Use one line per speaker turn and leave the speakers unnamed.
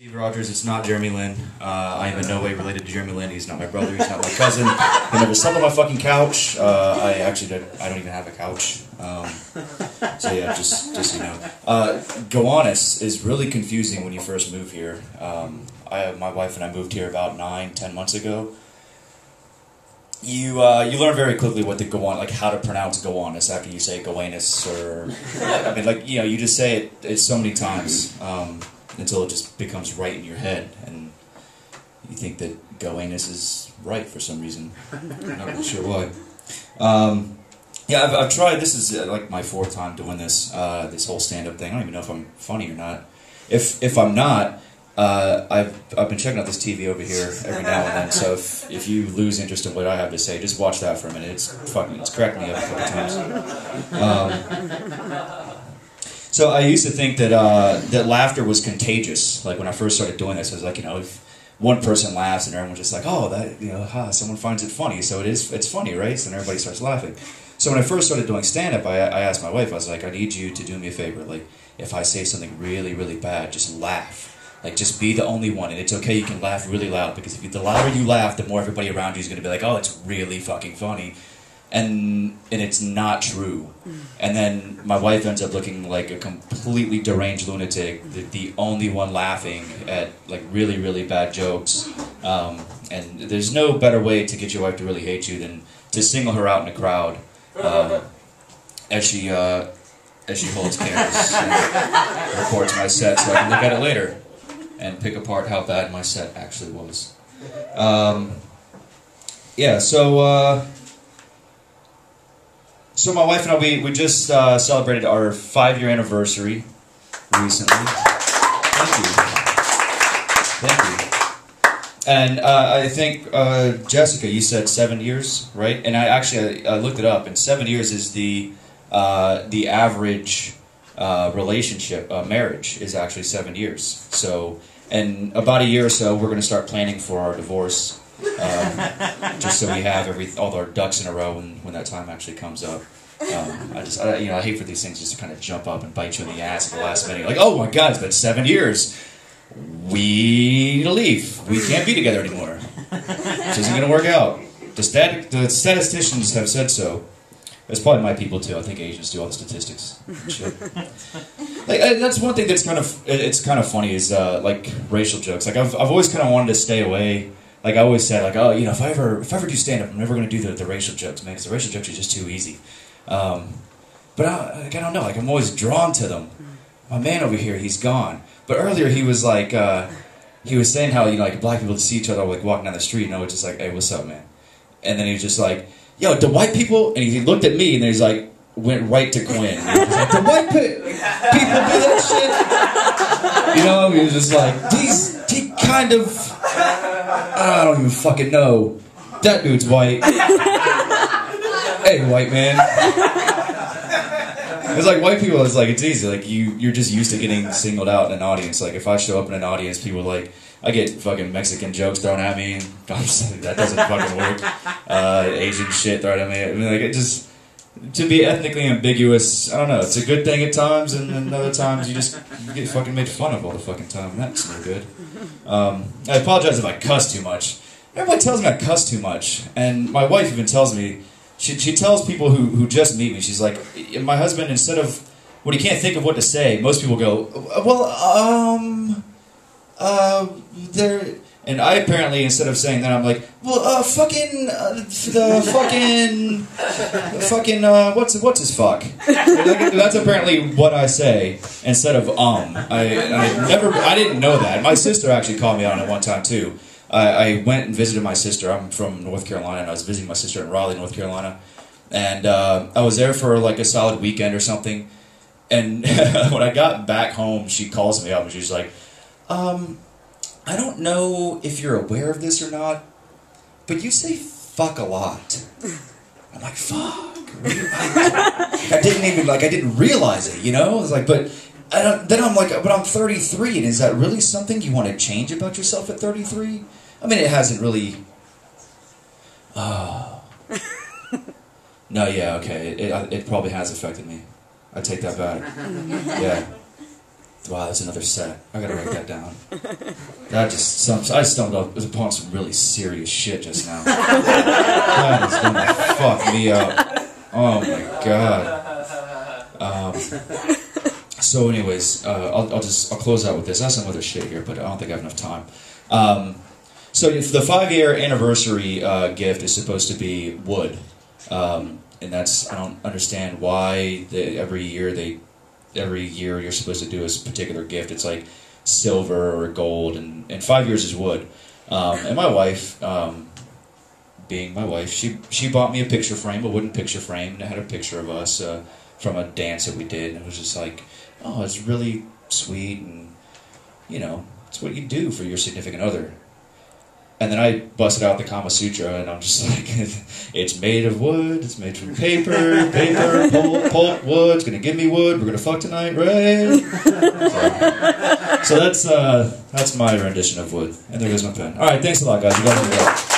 Steve Rogers, it's not Jeremy Lin. I am in no way related to Jeremy Lin. He's not my brother, he's not my cousin. He never slept on my fucking couch. I don't even have a couch. So yeah, just so you know. Gowanus is really confusing when you first move here. My wife and I moved here about 9-10 months ago. You learn very quickly what the Gowanus, like how to pronounce Gowanus after you say Gowanus, or I mean, like, you know, you just say it so many times until it just becomes right in your head, and you think that Gowanus is right for some reason. I'm not really sure why. Yeah, I've tried. This is like my 4th time doing this this whole stand-up thing. I don't even know if I'm funny or not. If I'm not, I've been checking out this TV over here every now and then. So if you lose interest in what I have to say, just watch that for a minute. It's cracked me up a couple times. So I used to think that that laughter was contagious. Like when I first started doing this, I was like, you know, if one person laughs and everyone's just like, oh, that, you know, someone finds it funny, so it's funny, right? So then everybody starts laughing. So when I first started doing stand-up, I asked my wife, I was like, I need you to do me a favor. Like, if I say something really, really bad, just laugh. Like, just be the only one, and it's okay, you can laugh really loud, because the louder you laugh, the more everybody around you is going to be like, oh, it's really fucking funny. And it's not true. And then my wife ends up looking like a completely deranged lunatic, the only one laughing at like really, really bad jokes. And there's no better way to get your wife to really hate you than to single her out in a crowd as she holds cameras and records my set, so I can look at it later and pick apart how bad my set actually was. Yeah, so my wife and I, we just celebrated our 5-year anniversary recently. Thank you. Thank you. And I think, Jessica, you said 7 years, right? And I looked it up, and 7 years is the average relationship, marriage is actually 7 years. So, in about a year or so, we're going to start planning for our divorce. Just so we have all our ducks in a row when that time actually comes up. I hate for these things just to kind of jump up and bite you in the ass at the last minute. Like, oh my God, it's been 7 years. We need to leave. We can't be together anymore. This isn't going to work out. The statisticians have said so. It's probably my people too. I think Asians do all the statistics. Shit. Like, that's one thing that's kind of funny is like racial jokes. Like I've always kind of wanted to stay away. Like I always said, like, oh, you know, if I ever do stand up, I'm never going to do the racial jokes, man, because the racial jokes are just too easy. But I don't know. Like I'm always drawn to them. My man over here, he's gone. But earlier he was like, he was saying how, you know, like black people see each other like walking down the street, and I was just like, hey, what's up, man? And then he was just like, yo, the white people, and he looked at me, and then he's like, went right to Quinn. And he was like, the white people do that shit. You know, he was just like, he kind of, I don't even fucking know. That dude's white. Hey, white man. It's like white people, it's like, it's easy. Like, you're just used to getting singled out in an audience. Like, if I show up in an audience, people are like, I get fucking Mexican jokes thrown at me. I'm just like, that doesn't fucking work. Asian shit thrown at me. I mean, like, it just, to be ethnically ambiguous, I don't know, it's a good thing at times, and other times you get fucking made fun of all the fucking time. That's no good. I apologize if I cuss too much. Everybody tells me I cuss too much, and my wife even tells me, she tells people who just meet me, she's like, my husband, instead of, when he can't think of what to say, most people go, well, and I apparently, instead of saying that, I'm like, well, what's his fuck? That's apparently what I say, instead of, I didn't know that. My sister actually called me on it one time, too. I went and visited my sister. I'm from North Carolina, and I was visiting my sister in Raleigh, North Carolina. And I was there for like a solid weekend or something. And when I got back home, she calls me up, and she's like, I don't know if you're aware of this or not, but you say fuck a lot. I'm like, fuck. I didn't realize it, you know? It's like, but then I'm like, but I'm 33, and is that really something you want to change about yourself at 33? I mean, it hasn't really. No, yeah, okay. It probably has affected me. I take that back. Yeah. Wow, there's another set. I gotta write that down. I stumbled upon some really serious shit just now. That is gonna fuck me up. Oh my god. So anyways, I'll close out with this. I have some other shit here, but I don't think I have enough time. So the 5-year anniversary gift is supposed to be wood. And I don't understand why every year you're supposed to do a particular gift. It's like silver or gold, and 5 years is wood. And my wife, being my wife, she bought me a picture frame, a wooden picture frame, and it had a picture of us from a dance that we did, and it was just like, oh, it's really sweet, and you know, it's what you do for your significant other. And then I busted out the Kama Sutra, and I'm just like, it's made of wood, it's made from paper, pulp, wood, it's gonna give me wood, we're gonna fuck tonight, right? So that's my rendition of wood. And there goes my pen. Alright, thanks a lot, guys. You guys are great.